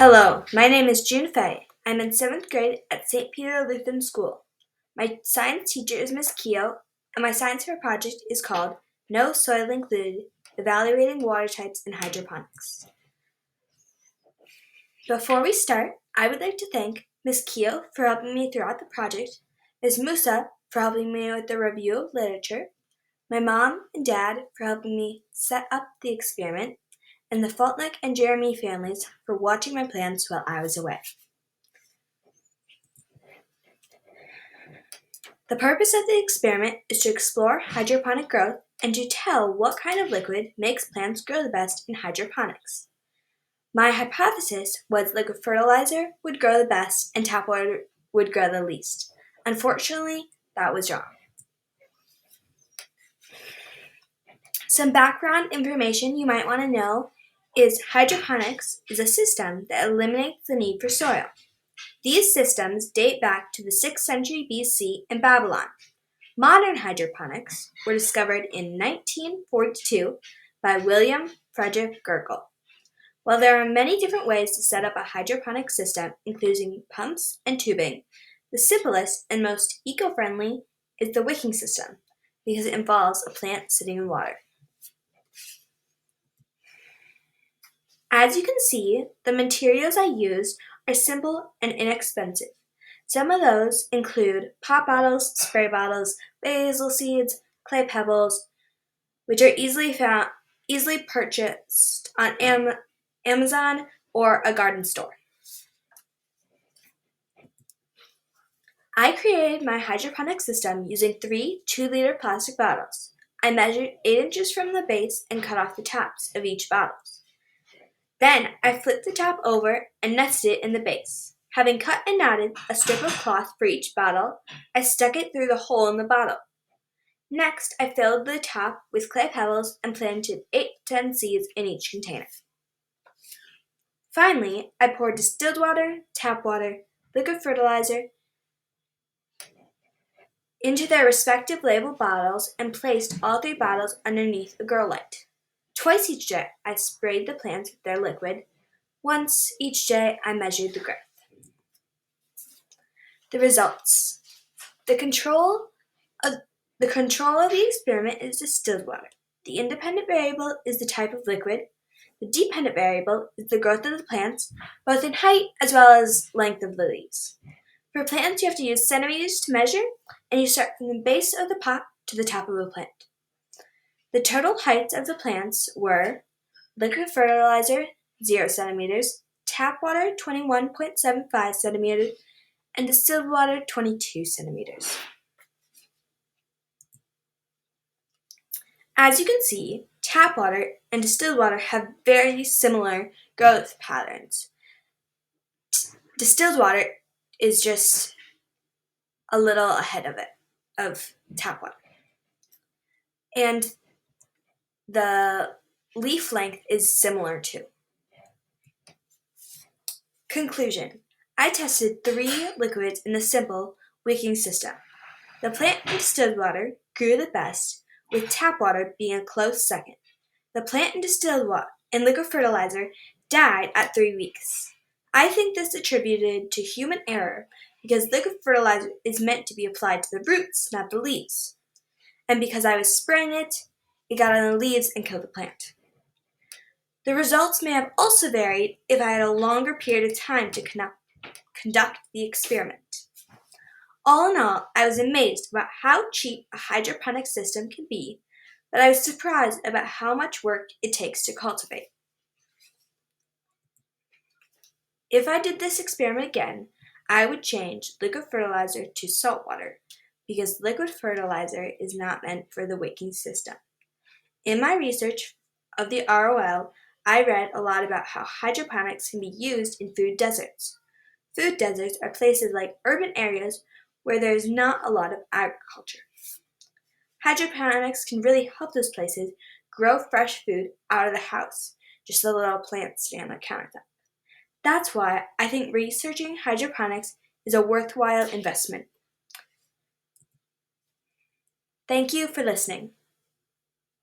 Hello, my name is June Fay. I'm in 7th grade at St. Peter Lutheran School. My science teacher is Miss Keo, and my science fair project is called No Soil Included, Evaluating Water Types in Hydroponics. Before we start, I would like to thank Miss Keo for helping me throughout the project, Ms. Musa for helping me with the review of literature, my mom and dad for helping me set up the experiment, and the Faltnick and Jeremy families for watching my plants while I was away. The purpose of the experiment is to explore hydroponic growth and to tell what kind of liquid makes plants grow the best in hydroponics. My hypothesis was liquid fertilizer would grow the best and tap water would grow the least. Unfortunately, that was wrong. Some background information you might want to know is hydroponics is a system that eliminates the need for soil. These systems date back to the 6th century BC in Babylon. Modern hydroponics were discovered in 1942 by William Frederick Gurgel. While there are many different ways to set up a hydroponic system, including pumps and tubing, the simplest and most eco-friendly is the wicking system because it involves a plant sitting in water. As you can see, the materials I used are simple and inexpensive. Some of those include pop bottles, spray bottles, basil seeds, clay pebbles, which are easily purchased on Amazon or a garden store. I created my hydroponic system using 3 2-liter plastic bottles. I measured 8 inches from the base and cut off the tops of each bottle. Then I flipped the top over and nested it in the base. Having cut and knotted a strip of cloth for each bottle, I stuck it through the hole in the bottle. Next, I filled the top with clay pebbles and planted 8 to 10 seeds in each container. Finally, I poured distilled water, tap water, liquid fertilizer into their respective labeled bottles and placed all 3 bottles underneath a grow light. Twice each day, I sprayed the plants with their liquid. Once each day, I measured the growth. The results. The control of the experiment is distilled water. The independent variable is the type of liquid. The dependent variable is the growth of the plants, both in height as well as length of the leaves. For plants, you have to use centimeters to measure, and you start from the base of the pot to the top of the plant. The total heights of the plants were liquid fertilizer, 0 centimeters, tap water, 21.75 centimeters, and distilled water, 22 centimeters. As you can see, tap water and distilled water have very similar growth patterns. Distilled water is just a little ahead of tap water. And the leaf length is similar too. Conclusion. I tested 3 liquids in the simple wicking system. The plant and distilled water grew the best, with tap water being a close second. The plant and distilled water and liquid fertilizer died at 3 weeks. I think this attributed to human error because liquid fertilizer is meant to be applied to the roots, not the leaves. And because I was spraying it, it got on the leaves and killed the plant. The results may have also varied if I had a longer period of time to conduct the experiment. All in all, I was amazed about how cheap a hydroponic system can be, but I was surprised about how much work it takes to cultivate. If I did this experiment again, I would change liquid fertilizer to salt water because liquid fertilizer is not meant for the wicking system. In my research of the ROL, I read a lot about how hydroponics can be used in food deserts. Food deserts are places like urban areas where there is not a lot of agriculture. Hydroponics can really help those places grow fresh food out of the house, just a little plant sitting on the countertop. That's why I think researching hydroponics is a worthwhile investment. Thank you for listening.